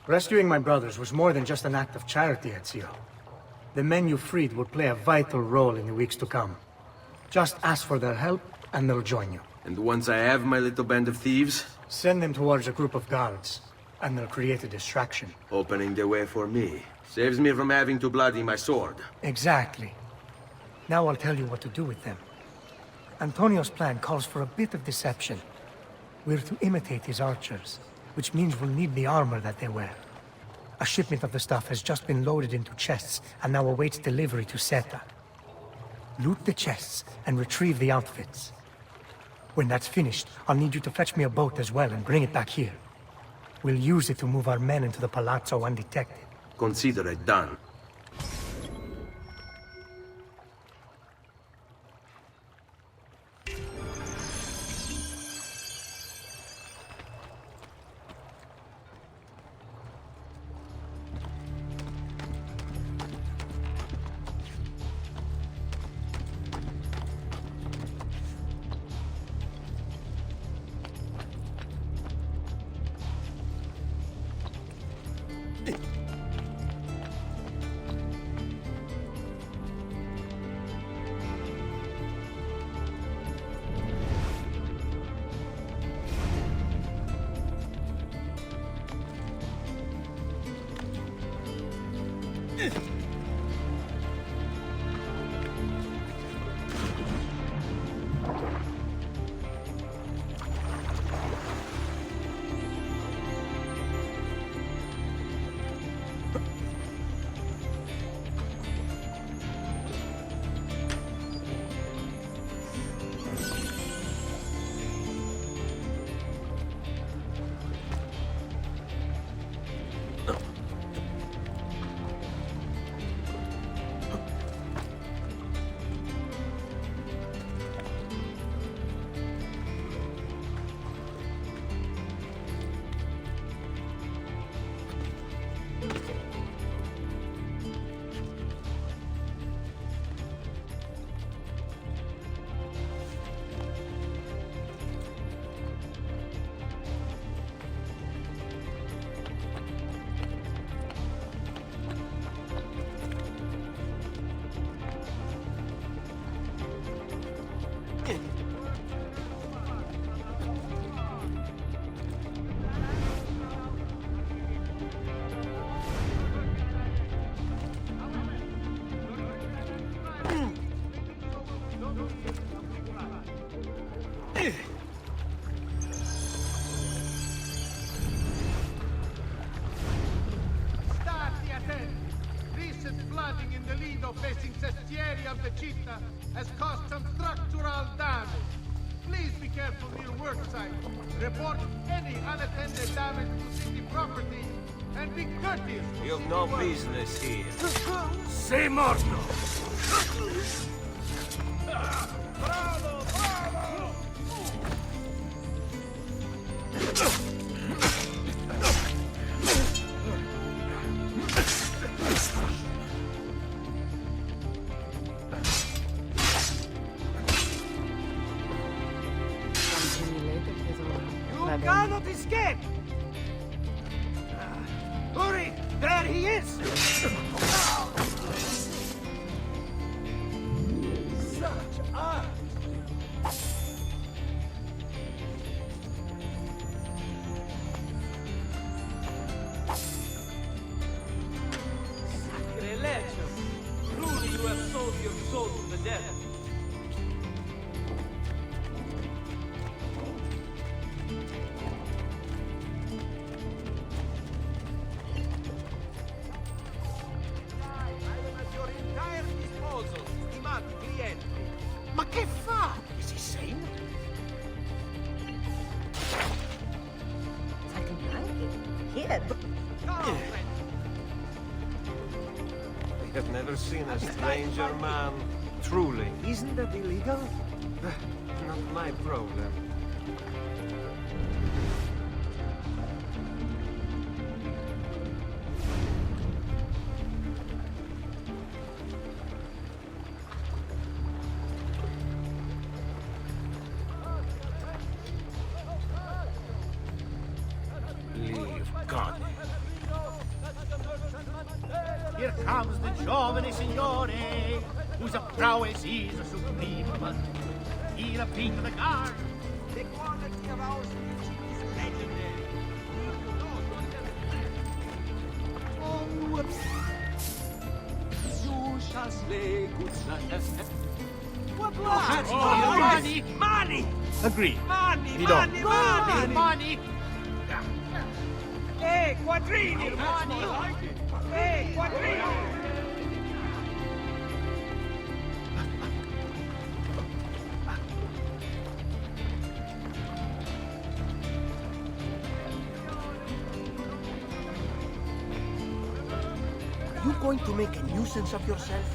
Rescuing my brothers was more than just an act of charity, Ezio. The men you freed will play a vital role in the weeks to come. Just ask for their help, and they'll join you. And once I have my little band of thieves? Send them towards a group of guards, and they'll create a distraction. Opening the way for me. Saves me from having to bloody my sword. Exactly. Now I'll tell you what to do with them. Antonio's plan calls for a bit of deception. We're to imitate his archers, which means we'll need the armor that they wear. A shipment of the stuff has just been loaded into chests and now awaits delivery to Seta. Loot the chests and retrieve the outfits. When that's finished, I'll need you to fetch me a boat as well and bring it back here. We'll use it to move our men into the palazzo undetected. Consider it done. Facing Sestieri of the Città has caused some structural damage. Please be careful near work site. Report any unattended damage to city property and be courteous. You've no business here. Sei morto! Bravo! Bravo! You cannot escape! Hurry! There he is! Such art! Sacrilegio! Truly you have sold your soul to the devil. Ma che fa? Is he sane? Here. I have never seen a stranger man. Truly. Isn't that illegal? Not my problem. Leave God. comes the giovane signore, whose prowess is supreme. He'll appeal to the guard. The quality of our speech is legendary. Oh, you shall slay good What? Money! Money! Agreed. Money! Bidon. Money! Money! Money! Quattrini! Money! Quattrini! Are you going to make a nuisance of yourself?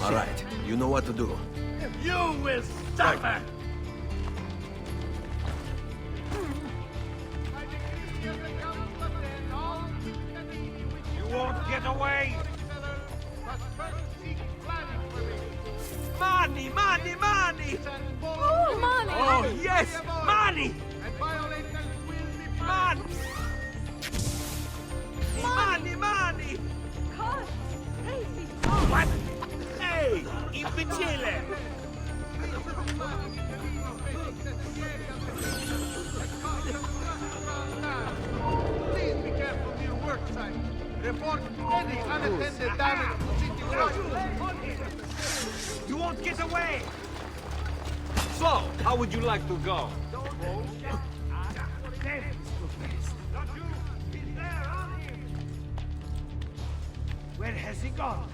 All right, you know what to do. You will suffer! You won't get away! But first seek planning permission. Money! Money! Money! Oh, money! Oh, yes! Money! And violators will be Money! Money! Money! Money! God, crazy! What? Hey! Imbecile! Please be careful near work site. Report any unattended damage to city property. You won't get away! So, how would you like to go? Where has he gone?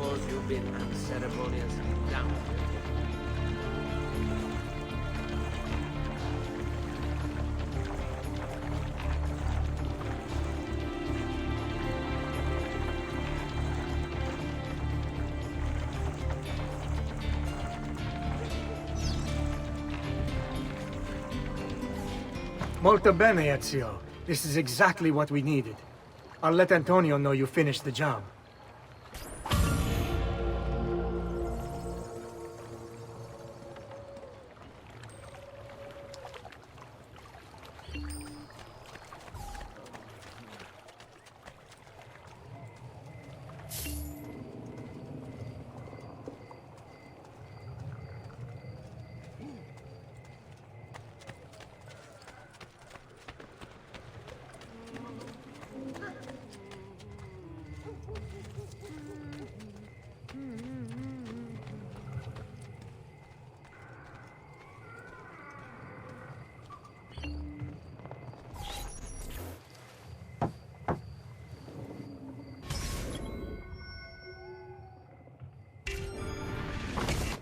suppose you've been unceremoniously dumped. Molto bene, Ezio. This is exactly what we needed. I'll let Antonio know you finished the job.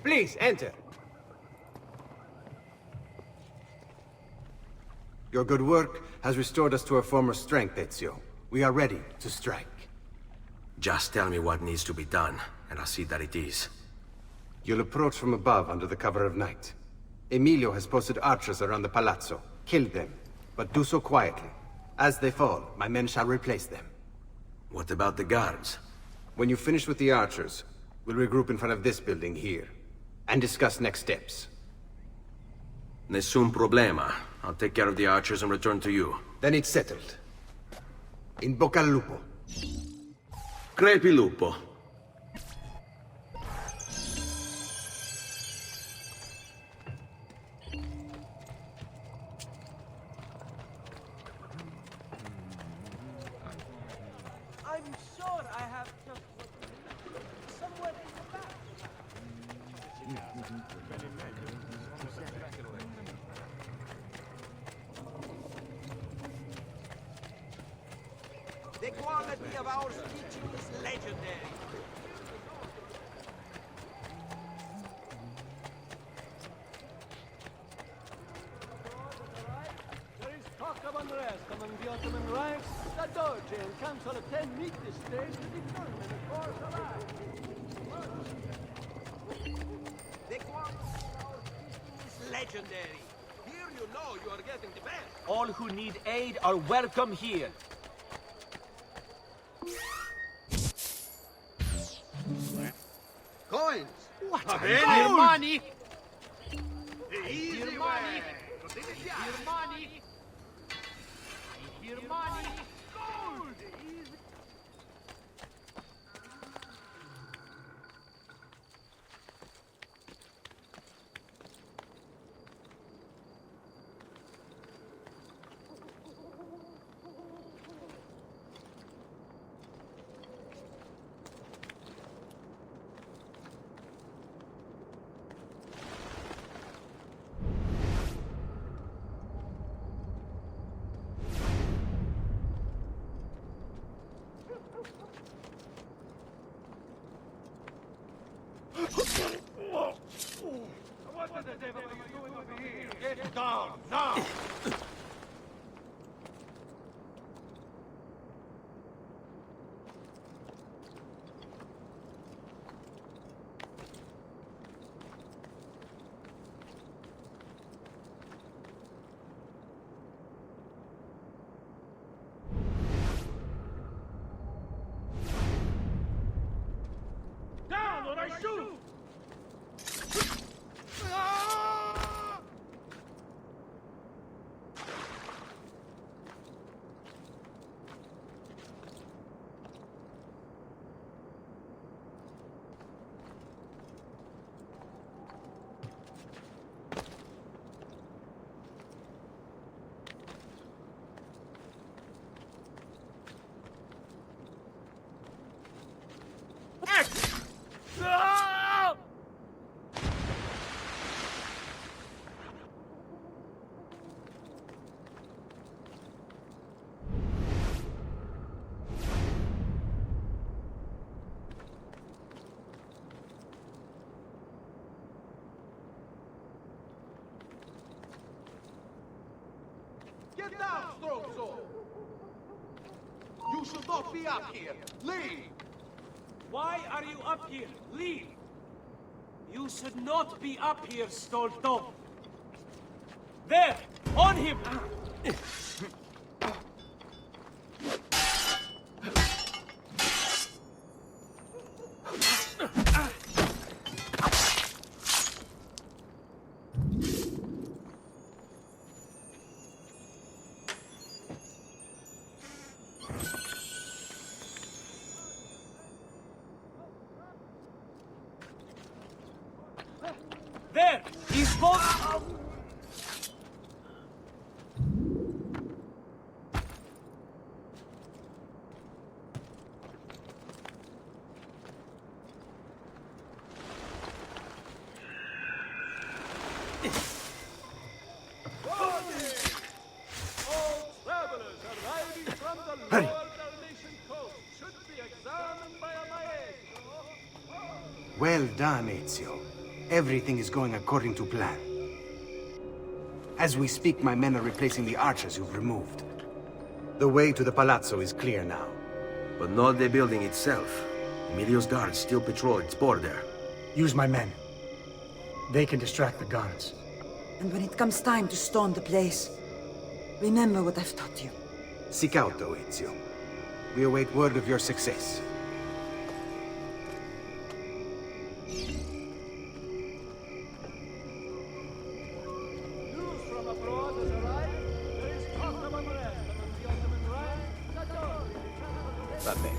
Please, enter. Your good work has restored us to our former strength, Ezio. We are ready to strike. Just tell me what needs to be done, and I'll see that it is. You'll approach from above under the cover of night. Emilio has posted archers around the palazzo. Kill them, but do so quietly. As they fall, my men shall replace them. What about the guards? When you finish with the archers, we'll regroup in front of this building here, and discuss next steps. Nessun problema. I'll take care of the archers and return to you. Then it's settled. In bocca al lupo. Crepi lupo. I'm sure I have just somewhere in the back. The quality of our speech is legendary. There is talk of unrest among the Ottoman ranks. The Doge and Council of Ten meet this day to determine the course of action. The quality of our speech is legendary. Here you know you are getting the best. All who need aid are welcome here. Coins! What Va a bene. goal! Money! The easy Your way! money. Così mi Your piace. money! Your money! Gold! What the devil are you doing over here? Get down, now! Down or I shoot! Get down, Strongsoul! You should not be up here! Leave! Why are you up here? Leave! You should not be up here, Stolto! There! On him! There! He's both... Hurry! Well done, Ezio. Everything is going according to plan. As we speak, my men are replacing the archers you've removed. The way to the palazzo is clear now. But not the building itself. Emilio's guards still patrol its border. Use my men. They can distract the guards. And when it comes time to storm the place, remember what I've taught you. Seek out, though, Ezio. We await word of your success. News from abroad has arrived. There is talk of unrest among the Ottoman ranks. Va bene.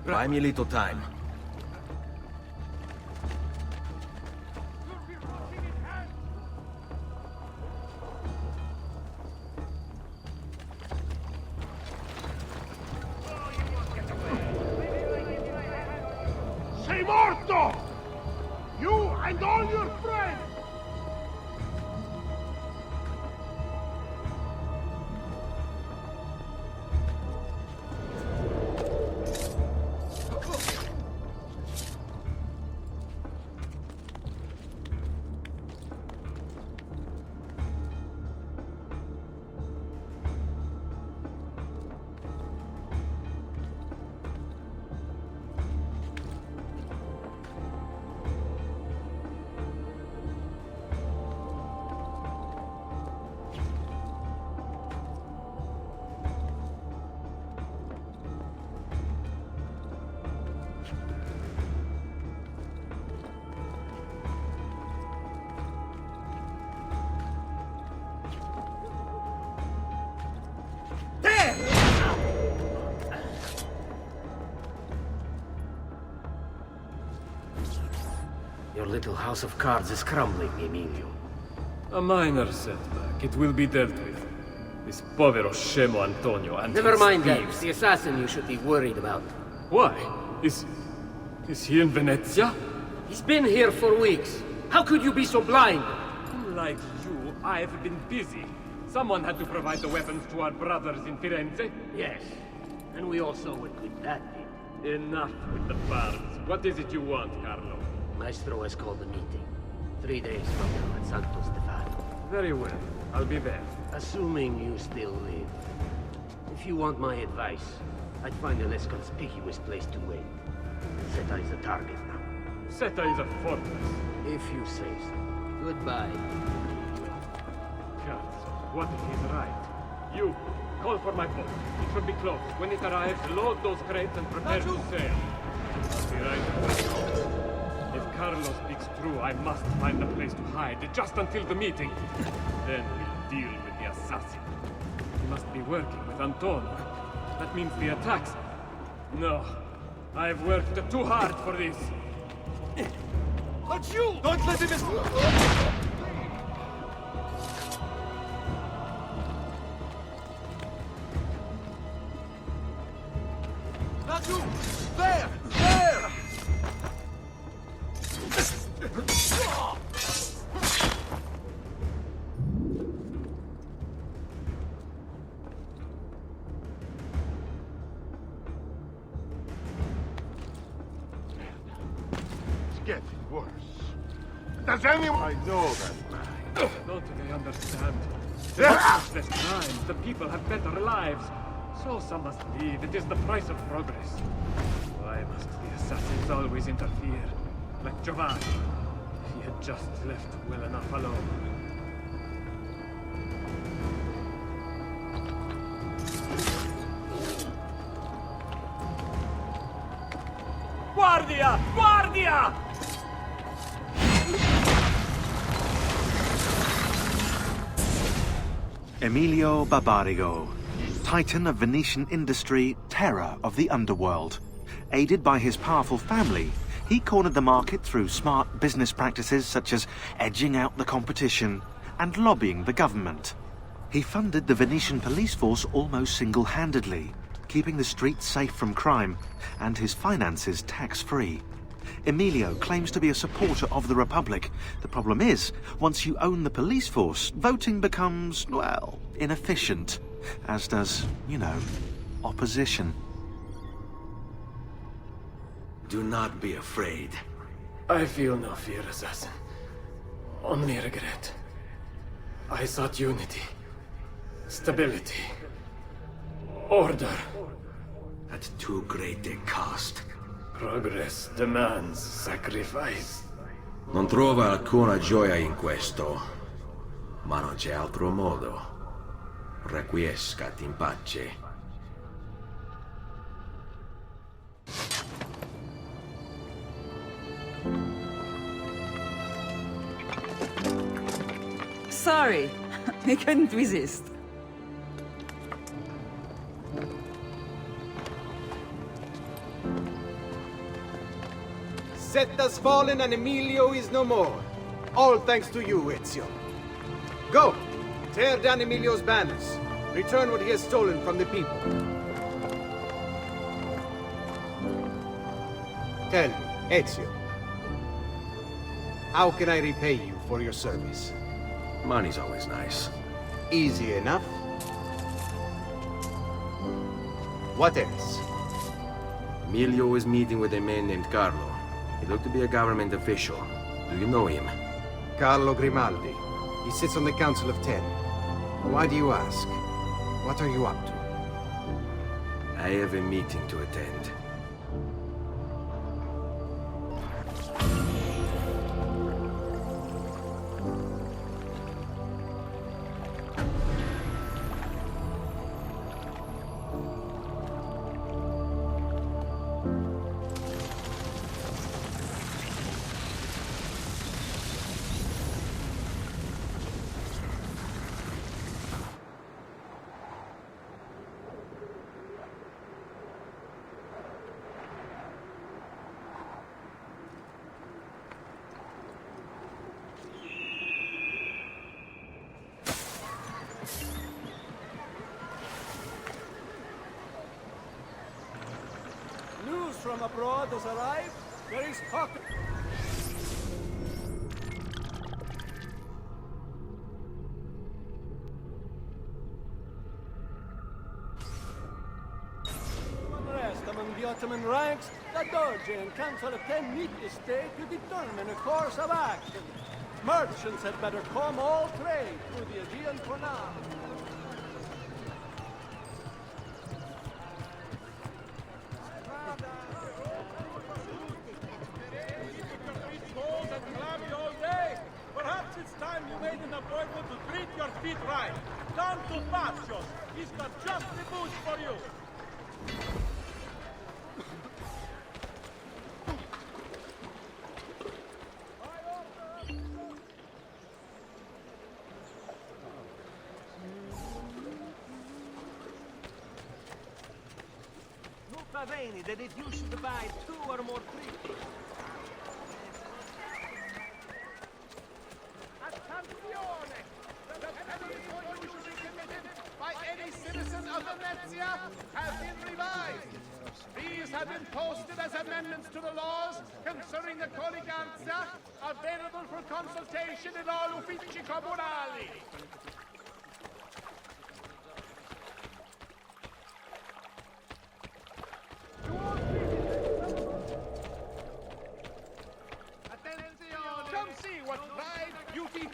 Buy me a little time. Sei morto! You and all your friends! Your little house of cards is crumbling, Emilio. A minor setback. It will be dealt with. This povero scemo Antonio and Never his mind that. thieves. It's the assassin you should be worried about. Why? Is he in Venezia? He's been here for weeks. How could you be so blind? Like you, I've been busy. Someone had to provide the weapons to our brothers in Firenze. Yes. And we all saw what good that did. Enough with the barbs. What is it you want, Carlo? Maestro has called a meeting. 3 days from now at Santo Stefano. Very well. I'll be there. Assuming you still live. If you want my advice, I'd find a less conspicuous place to wait. Seta is a target now. Seta is a fortress. If you say so. Goodbye. Cazzo, what if he's right? You, call for my boat. It should be close. When it arrives, load those crates and prepare to sail. I'll be right. If Carlo speaks true, I must find a place to hide, just until the meeting. Then we'll deal with the assassin. He must be working with Antonio. That means the attacks. No, I've worked too hard for this. But you! Don't let him Not you! There! There! getting worse. Does anyone... I know that man. Don't they understand? There's less crime, the people have better lives. So some must leave. It is the price of progress. Why must the assassins always interfere? Like Giovanni. He had just left well enough alone. Guardia! Guardia! Emilio Barbarigo, titan of Venetian industry, terror of the underworld. Aided by his powerful family, he cornered the market through smart business practices such as edging out the competition and lobbying the government. He funded the Venetian police force almost single-handedly, keeping the streets safe from crime and his finances tax-free. Emilio claims to be a supporter of the Republic. The problem is, once you own the police force, voting becomes, well, inefficient. As does, you know, opposition. Do not be afraid. I feel no fear, assassin. Only regret. I sought unity, stability, order. At too great a cost. Progress demands sacrifice. Non trova alcuna gioia in questo, ma non c'è altro modo. Requiescat in pace. Sorry, I couldn't resist. Set has fallen and Emilio is no more. All thanks to you, Ezio. Go! Tear down Emilio's banners. Return what he has stolen from the people. Tell me, Ezio. How can I repay you for your service? Money's always nice. Easy enough. What else? Emilio is meeting with a man named Carlo. He looked to be a government official. Do you know him? Carlo Grimaldi. He sits on the Council of 10. Why do you ask? What are you up to? I have a meeting to attend. News from abroad has arrived. There is talk. Unrest among the Ottoman ranks. The Doge and Council of 10 meet this day to determine a course of action. Merchants had better come all trade through the Aegean Canal. Perhaps it's time you made an appointment to treat your feet right. Down to Pacios. He's got just the boots for you. No paveni that it used to buy 2 or more treaties. By any citizen of Venezia have been revised. These have been posted as amendments to the laws concerning the colleganza, available for consultation in all uffici comunali.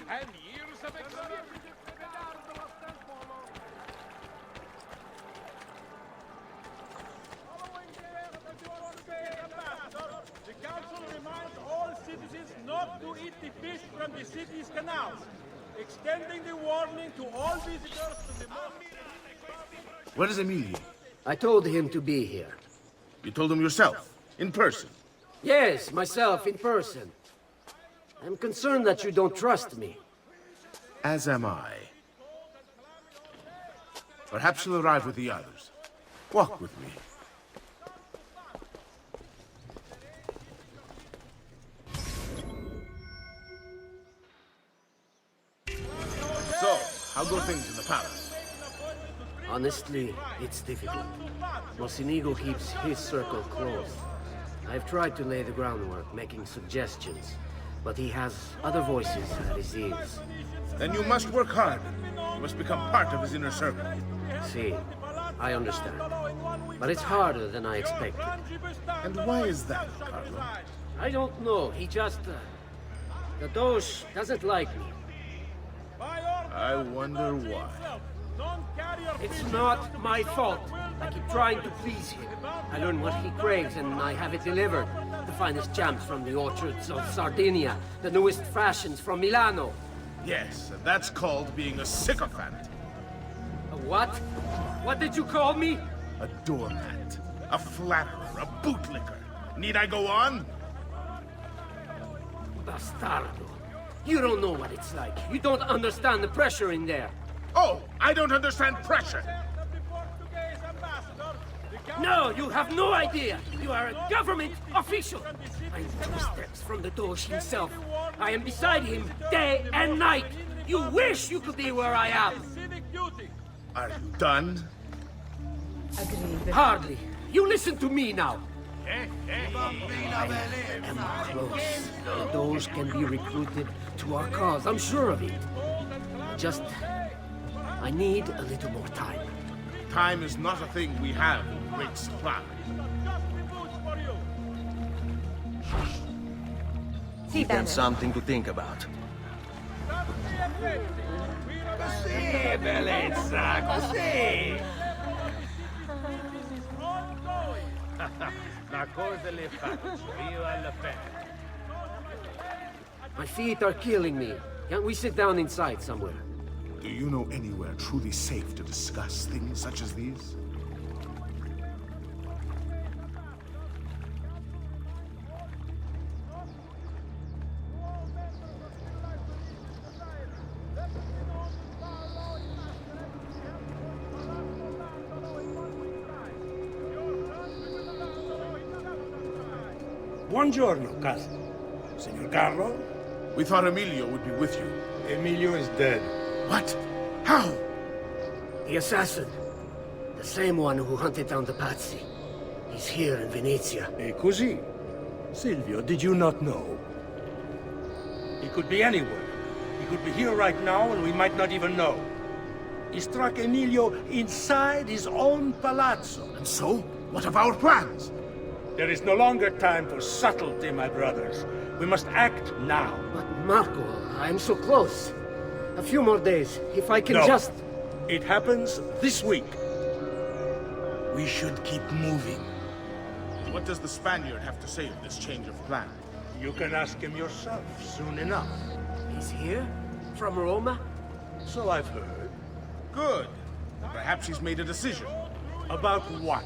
and years of experience. The council reminds all citizens not to eat the fish from the city's canals, extending the warning to all visitors to the most... Where is Emilio? I told him to be here. You told him yourself, in person? Yes, myself, in person. I'm concerned that you don't trust me. As am I. Perhaps you'll arrive with the others. Walk with me. So, how go things in the palace? Honestly, it's difficult. Mocenigo keeps his circle closed. I've tried to lay the groundwork, making suggestions, but he has other voices at his ears. Then you must work hard. You must become part of his inner circle. See, I understand. But it's harder than I expected. And why is that, Carlo? I don't know. He just... the Doge doesn't like me. I wonder why. It's not my fault. I keep trying to please him. I learn what he craves and I have it delivered. The finest jams from the orchards of Sardinia, the newest fashions from Milano. Yes, and that's called being a sycophant. A what? What did you call me? A doormat, a flatterer, a bootlicker. Need I go on? Bastardo. You don't know what it's like. You don't understand the pressure in there. Oh, I don't understand pressure. No, you have no idea. You are a government official. I'm 2 steps from the Doge himself. I am beside him day and night. You wish you could be where I am. Are you done? Hardly. You listen to me now. I am close. The Doge can be recruited to our cause. I'm sure of it. Just... I need a little more time. Time is not a thing we have in great supply. Give them something to think about. Così, bellezza, così! La cosa le faccio, io alla fine. My feet are killing me. Can't we sit down inside somewhere? Do you know anywhere truly safe to discuss things such as these? Buongiorno, cousin. Signor Carlo? We thought Emilio would be with you. Emilio is dead. What? How? The assassin. The same one who hunted down the Pazzi. He's here in Venezia. E così? Silvio, did you not know? He could be anywhere. He could be here right now and we might not even know. He struck Emilio inside his own palazzo. And so? What of our plans? There is no longer time for subtlety, my brothers. We must act now. But Marco, I'm so close. A few more days, if I can No. just... It happens this week. We should keep moving. What does the Spaniard have to say of this change of plan? You can ask him yourself soon enough. He's here? From Roma? So I've heard. Good. Perhaps he's made a decision. About what?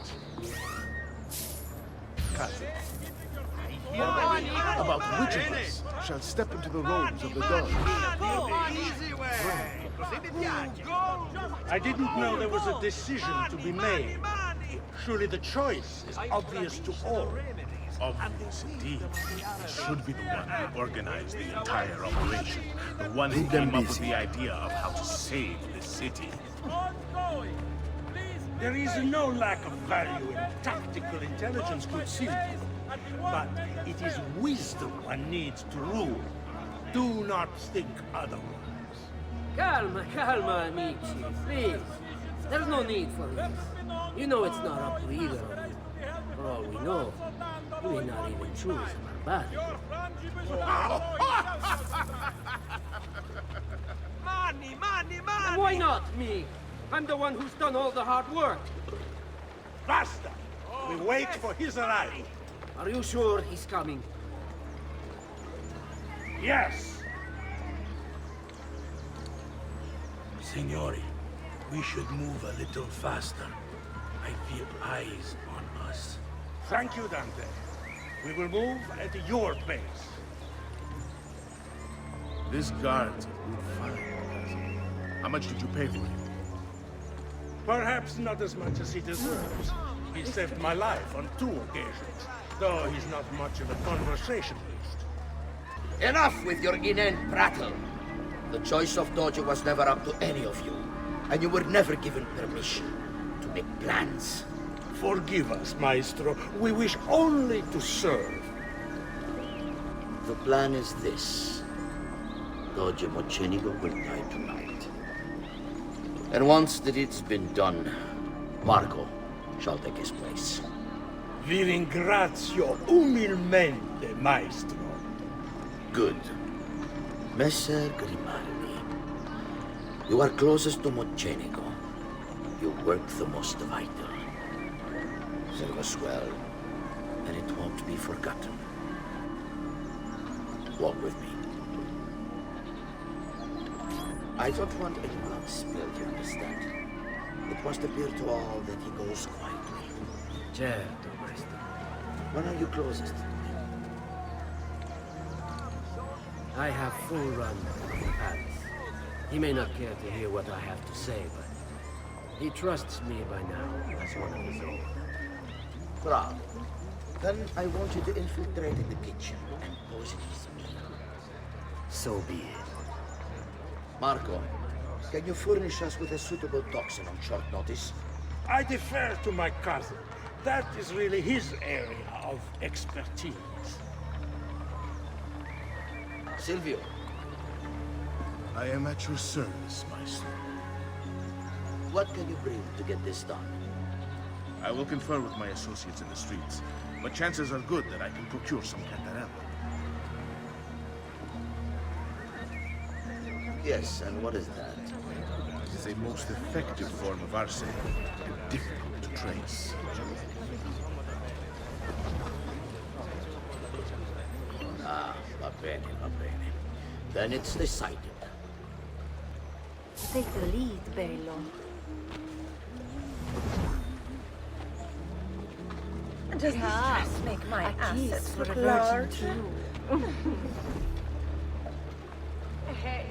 Cousin. About which of us shall step into the robes of the Doge? I didn't know there was a decision to be made. Surely the choice is obvious to all. Obvious indeed. He should be the one who organized the entire operation. The one who came up with the idea of how to save the city. There is no lack of value in tactical intelligence, good Silvio. But it is wisdom one needs to rule. Do not think otherwise. Calma, calma, amici, please. There's no need for this. You know it's not up to either of you. For all we know, We're not even sure it's Barbarigo. Money, money, And money! why not me? I'm the one who's done all the hard work. Basta! We wait for his arrival. Are you sure he's coming? Yes! Signori, we should move a little faster. I feel eyes on us. Thank you, Dante. We will move at your pace. This guard's a good find. How much did you pay for him? Perhaps not as much as he deserves. He saved my life on 2 occasions, though he's not much of a conversationalist. Enough with your inane prattle. The choice of Dojo was never up to any of you, and you were never given permission to make plans. Forgive us, Maestro. We wish only to serve. The plan is this. Dojo Monteriggioni will die tonight. And once the deed's been done, Marco shall take his place. Vi ringrazio umilmente, Maestro. Good. Messer Grimaldi, you are closest to Monteriggioni. You work the most vital. Serve us well, and it won't be forgotten. Walk with me. I don't want any blood spilled, you understand? It must appear to all that he goes quietly. Certo, Maestro. When are you closest? I have full run of the palace. He may not care to hear what I have to say, but he trusts me by now as one of his own. Bravo. Then I want you to infiltrate in the kitchen and poison his meal. So be it. Marco, can you furnish us with a suitable toxin on short notice? I defer to my cousin. That is really his area of expertise. Silvio. I am at your service, Maestro. What can you bring to get this done? I will confer with my associates in the streets, but chances are good that I can procure some cantarella. Yes, and what is that? It is a most effective form of arsenic, and difficult to trace. Ah, va bene, va bene. Then it's decided. Take the lead, Bello. Does this dress make my assets look large? Hey.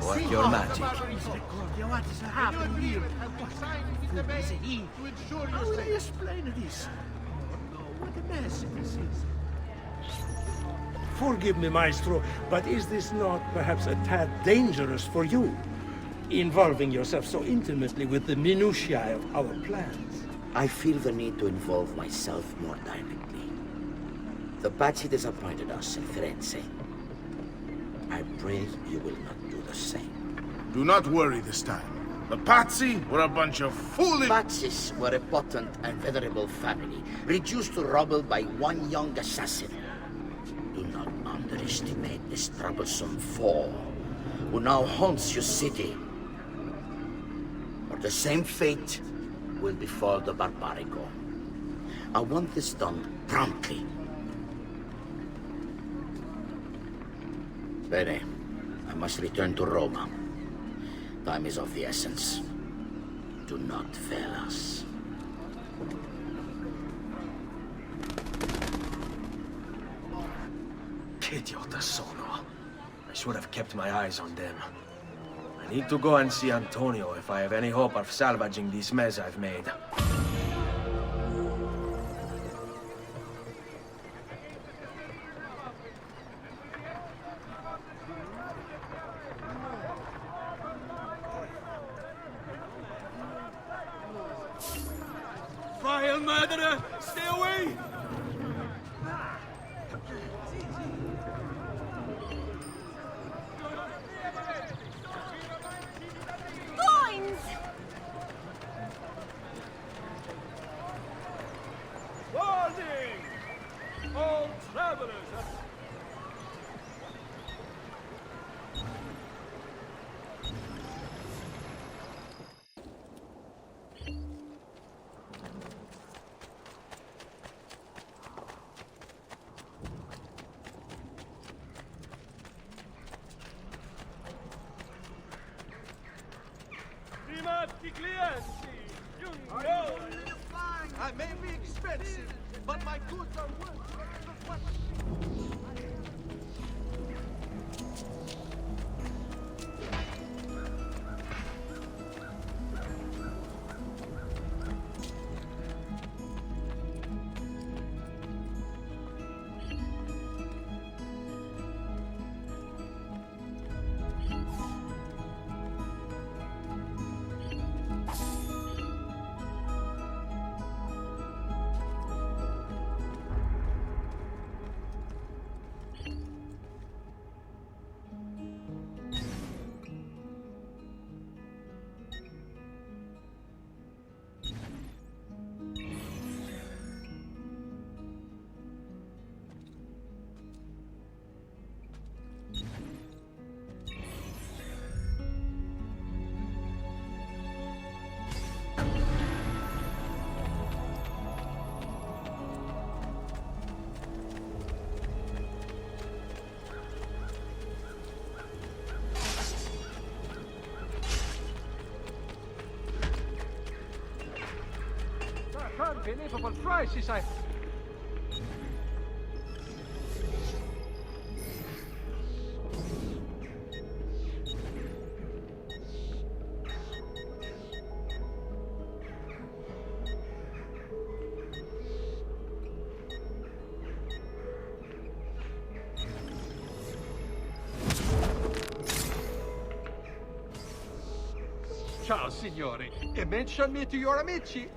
Work your magic. How will you explain this? What a mess this is. Forgive me, Maestro, but is this not perhaps a tad dangerous for you? Involving yourself so intimately with the minutiae of our plans. I feel the need to involve myself more directly. The Pazzi disappointed us in Firenze. I pray you will not do the same. Do not worry this time. The Pazzi were a bunch of foolish... Pazzis were a potent and venerable family, reduced to rubble by one young assassin. Do not underestimate this troublesome foe, who now haunts your city. Or the same fate will befall the Barbarigo. I want this done promptly. Bene, I must return to Roma. Time is of the essence. Do not fail us. Che idiota sono. I should have kept my eyes on them. I need to go and see Antonio if I have any hope of salvaging this mess I've made. Vile murderer! Stay away! Coins! Warning! All travelers are... Stimati clienti, you know I may be expensive, but my goods are worth what... Unbelievable prices I... Ciao, signori, e mention me to your amici.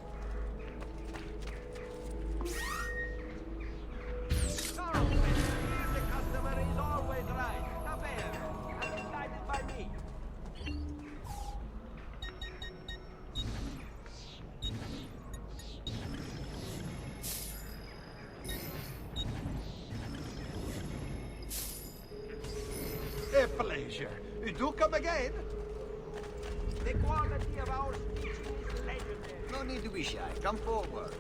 A pleasure. You do come again? The quality of our speech is legendary. No need to be shy. Come forward.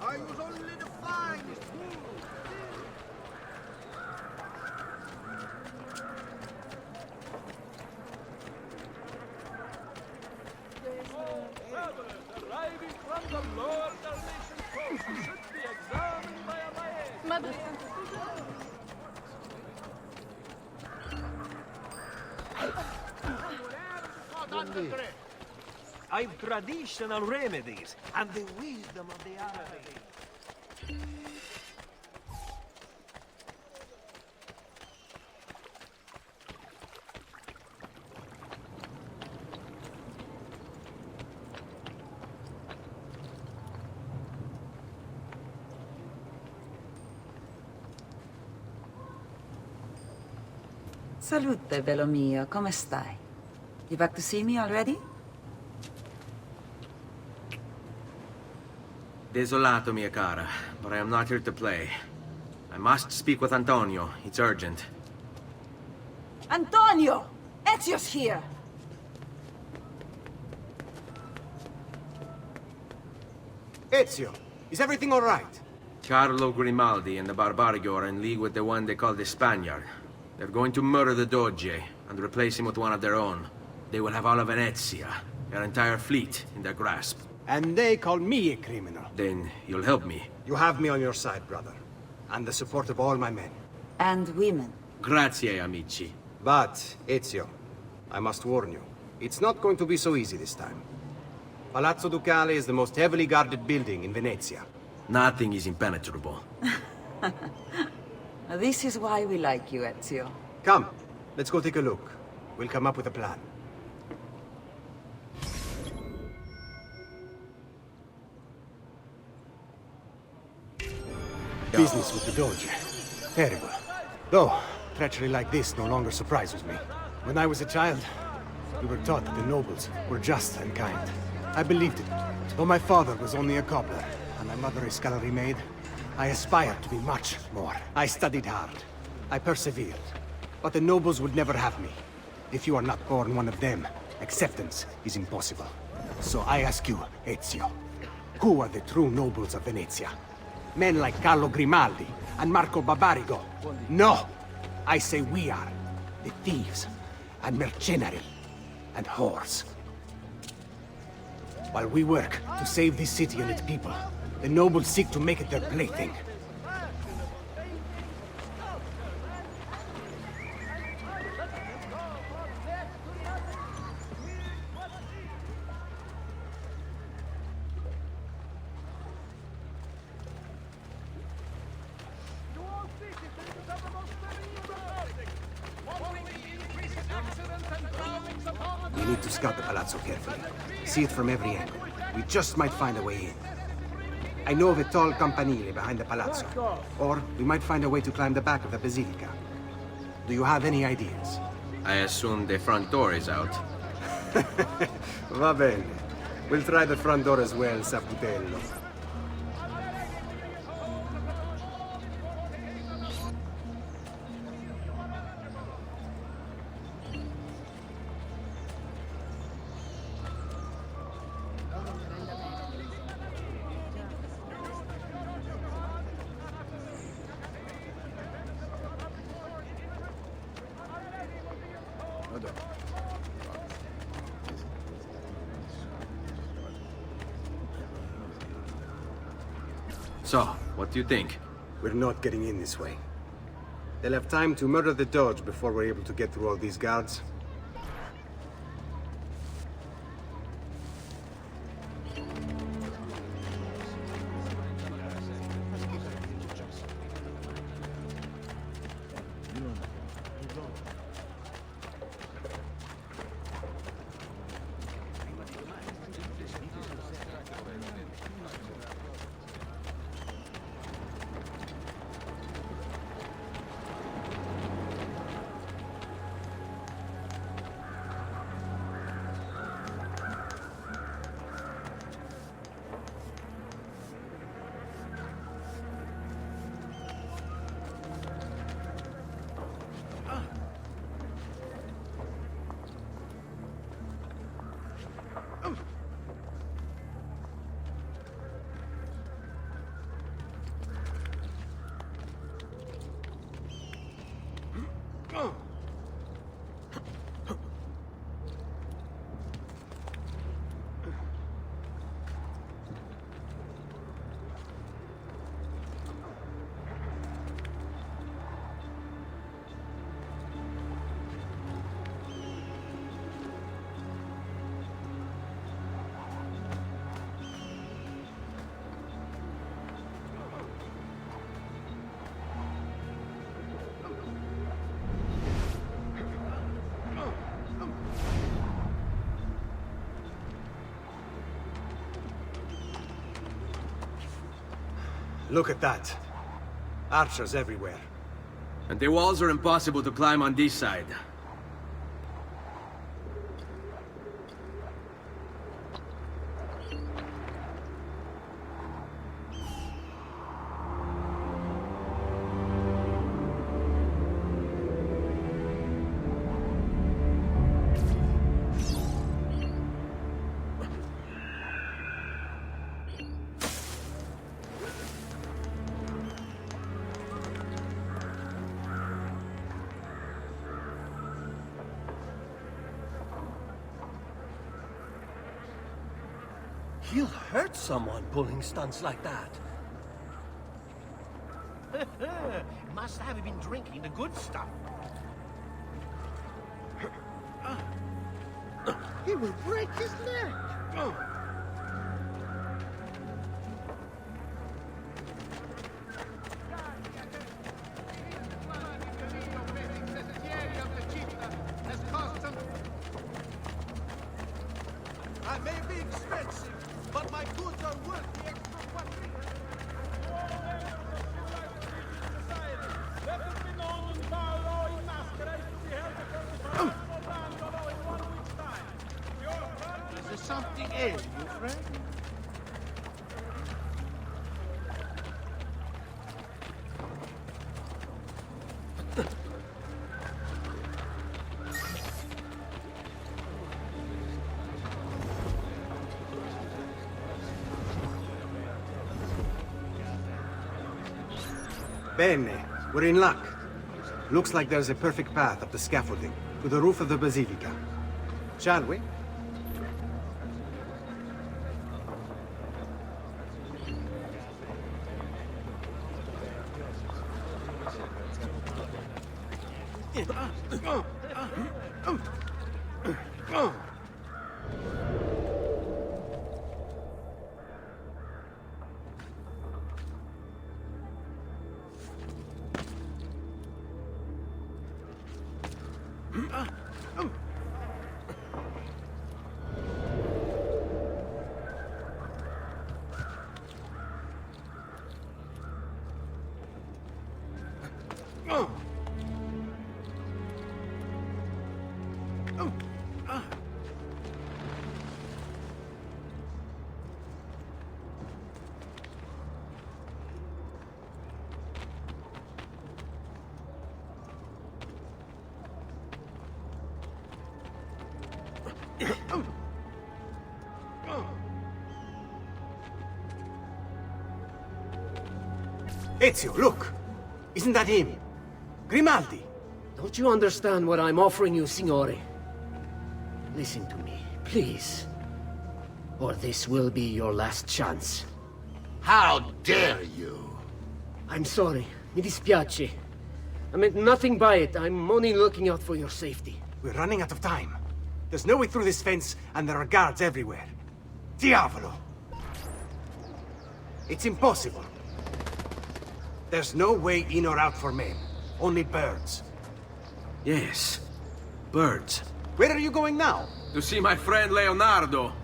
I use only the finest wool. Travelers arriving from the lower Dalmatian coast should be examined by a maid. I've traditional remedies and the wisdom of the Arabic. Salute, bello mio. Come stai? You back to see me already? Desolato, mia cara, but I am not here to play. I must speak with Antonio. It's urgent. Antonio! Ezio's here! Ezio, is everything all right? Carlo Grimaldi and the Barbarigo are in league with the one they call the Spaniard. They're going to murder the Doge. and replace him with one of their own, they will have all of Venezia, their entire fleet, in their grasp. And they call me a criminal. Then you'll help me. You have me on your side, brother. And the support of all my men. And women. Grazie, amici. But, Ezio, I must warn you. It's not going to be so easy this time. Palazzo Ducale is the most heavily guarded building in Venezia. Nothing is impenetrable. This is why we like you, Ezio. Come, let's go take a look. We'll come up with a plan. Business with the Doge. Terrible. Though, treachery like this no longer surprises me. When I was a child, we were taught that the nobles were just and kind. I believed it. Though my father was only a cobbler, and my mother a scullery maid, I aspired to be much more. I studied hard. I persevered. But the nobles would never have me. If you are not born one of them, acceptance is impossible. So I ask you, Ezio, who are the true nobles of Venezia? Men like Carlo Grimaldi and Marco Barbarigo? No! I say we are. The thieves and mercenary and whores. While we work to save this city and its people, the nobles seek to make it their plaything. We need to scout the palazzo carefully. See it from every angle. We just might find a way in. I know of a tall campanile behind the palazzo. Or we might find a way to climb the back of the basilica. Do you have any ideas? I assume the front door is out. Va bene. We'll try the front door as well, Saputello. So, what do you think? We're not getting in this way. They'll have time to murder the Doge before we're able to get through all these guards. Look at that. Archers everywhere. And the walls are impossible to climb on this side. He'll hurt someone pulling stunts like that. Must have been drinking the good stuff. He will break his neck. I may be expensive, but my goods are worth the extra quadrille. Let it be known in Paolo in masquerade to be held before the Fernando in 1 week's time. Is there something ailing you, friend? Bene, we're in luck. Looks like there's a perfect path up the scaffolding to the roof of the Basilica. Shall we? Ezio, look! Isn't that him? Grimaldi! Don't you understand what I'm offering you, Signore? Listen to me, please. Or this will be your last chance. How dare you? I'm sorry. Mi dispiace. I meant nothing by it. I'm only looking out for your safety. We're running out of time. There's no way through this fence, and there are guards everywhere. Diavolo! It's impossible. There's no way in or out for men. Only birds. Yes, birds. Where are you going now? To see my friend Leonardo.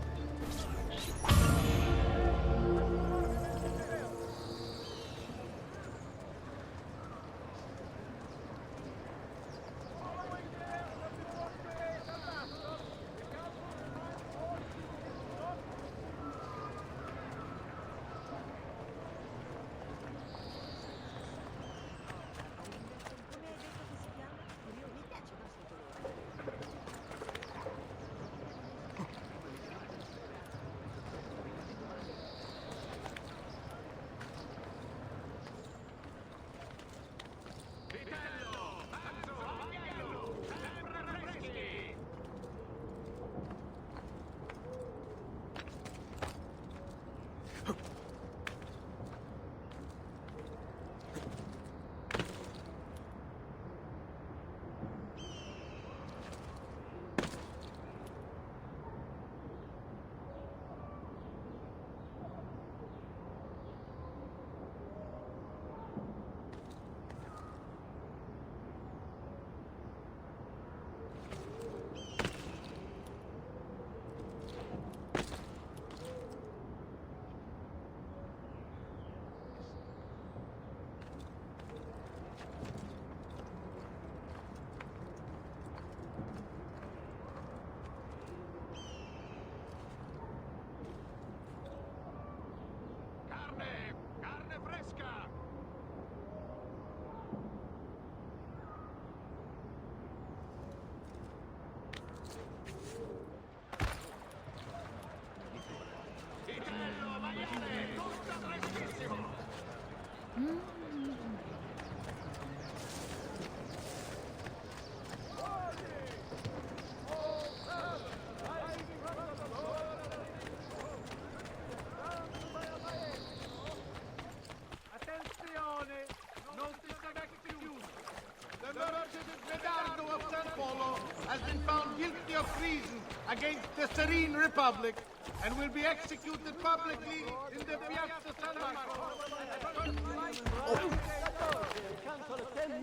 against the Serene Republic and will be executed publicly in the Piazza San Marco.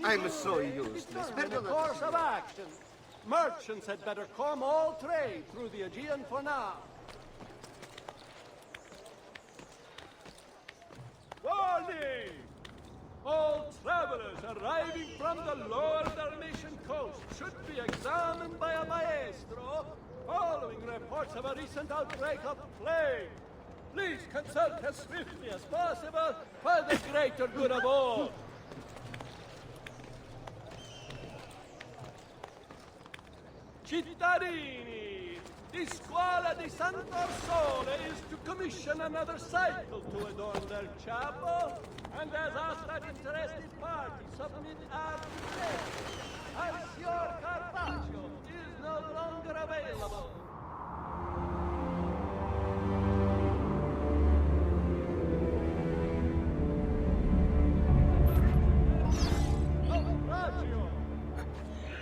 I'm so useless. Determine a course of action. Merchants had better come all trade through the Aegean for now. Warning! All travelers arriving from the lower Dalmatian coast should be examined by a maestro following reports of a recent outbreak of plague. Please consult as swiftly as possible for the greater good of all. Cittadini, the Scuola di Sant'Orsole is to commission another cycle to adorn their chapel, and has asked that interested parties submit applications, as your Carpaccio is no longer available. Carpaccio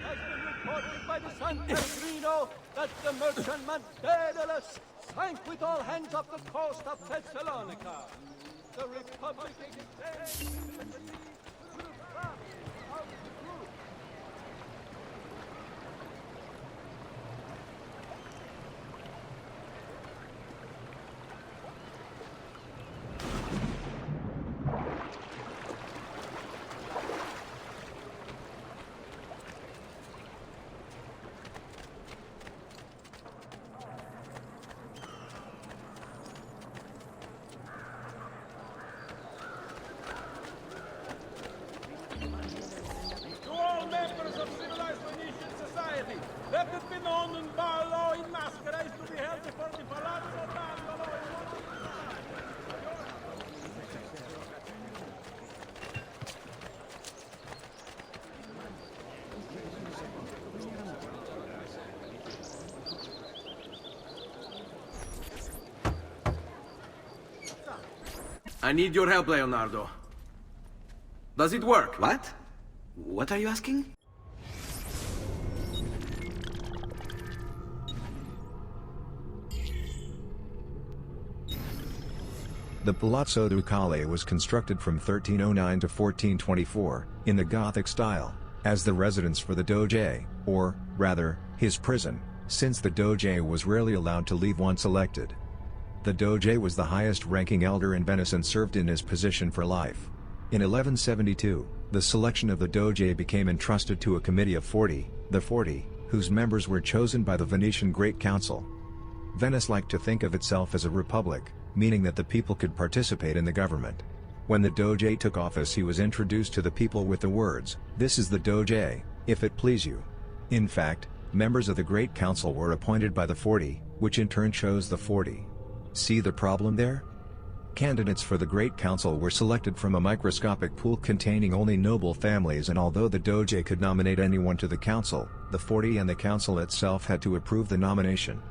has been reported by the San Pellegrino that the merchantman Daedalus sank with all hands off the coast of Thessalonica. The Republic extends to the province of the group. Let it be known in bar law in Masquerade is to be held before the Palazzo Dandolo. I need your help, Leonardo. Does it work? What? What are you asking? The Palazzo Ducale was constructed from 1309 to 1424, in the Gothic style, as the residence for the Doge, or, rather, his prison, since the Doge was rarely allowed to leave once elected. The Doge was the highest-ranking elder in Venice and served in his position for life. In 1172, the selection of the Doge became entrusted to a committee of 40, the 40, whose members were chosen by the Venetian Great Council. Venice liked to think of itself as a republic, meaning that the people could participate in the government. When the Doge took office, he was introduced to the people with the words, "This is the Doge, if it please you." In fact, members of the Great Council were appointed by the 40, which in turn chose the 40. See the problem there? Candidates for the Great Council were selected from a microscopic pool containing only noble families, and although the Doge could nominate anyone to the council, the 40 and the council itself had to approve the nomination.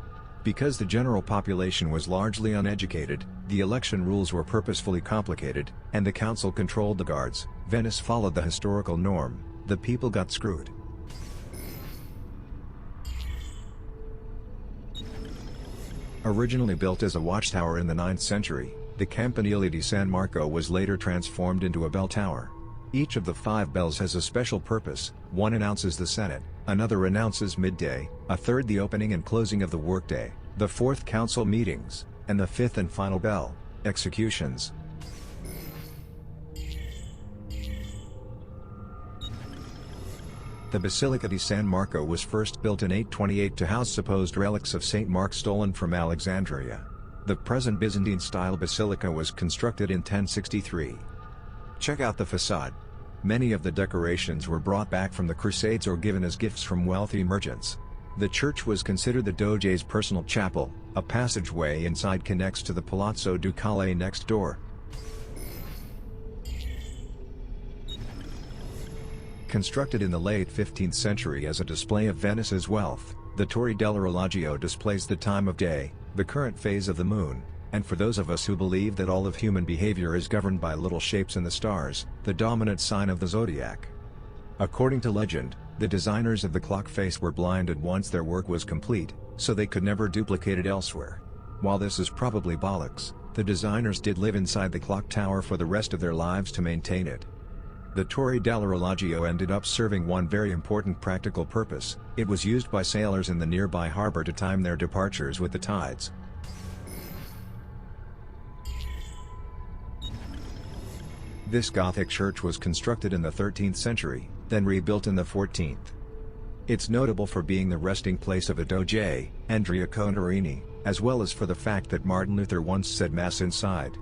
Because the general population was largely uneducated, the election rules were purposefully complicated, and the council controlled the guards. Venice followed the historical norm. The people got screwed. Originally built as a watchtower in the 9th century, the Campanile di San Marco was later transformed into a bell tower. Each of the 5 bells has a special purpose. One announces the Senate, another announces midday, a third the opening and closing of the workday, the 4th council meetings, and the 5th and final bell, executions. The Basilica di San Marco was first built in 828 to house supposed relics of St. Mark stolen from Alexandria. The present Byzantine-style basilica was constructed in 1063. Check out the facade. Many of the decorations were brought back from the Crusades or given as gifts from wealthy merchants. The church was considered the Doge's personal chapel. A passageway inside connects to the Palazzo Ducale next door. Constructed in the late 15th century as a display of Venice's wealth, the Torre dell'Orologio displays the time of day, the current phase of the moon, and for those of us who believe that all of human behavior is governed by little shapes in the stars, the dominant sign of the zodiac. According to legend, the designers of the clock face were blinded once their work was complete, so they could never duplicate it elsewhere. While this is probably bollocks, the designers did live inside the clock tower for the rest of their lives to maintain it. The Torre dell'Orologio ended up serving one very important practical purpose. It was used by sailors in the nearby harbor to time their departures with the tides. This Gothic church was constructed in the 13th century, then rebuilt in the 14th. It's notable for being the resting place of a Doge, Andrea Contarini, as well as for the fact that Martin Luther once said Mass inside.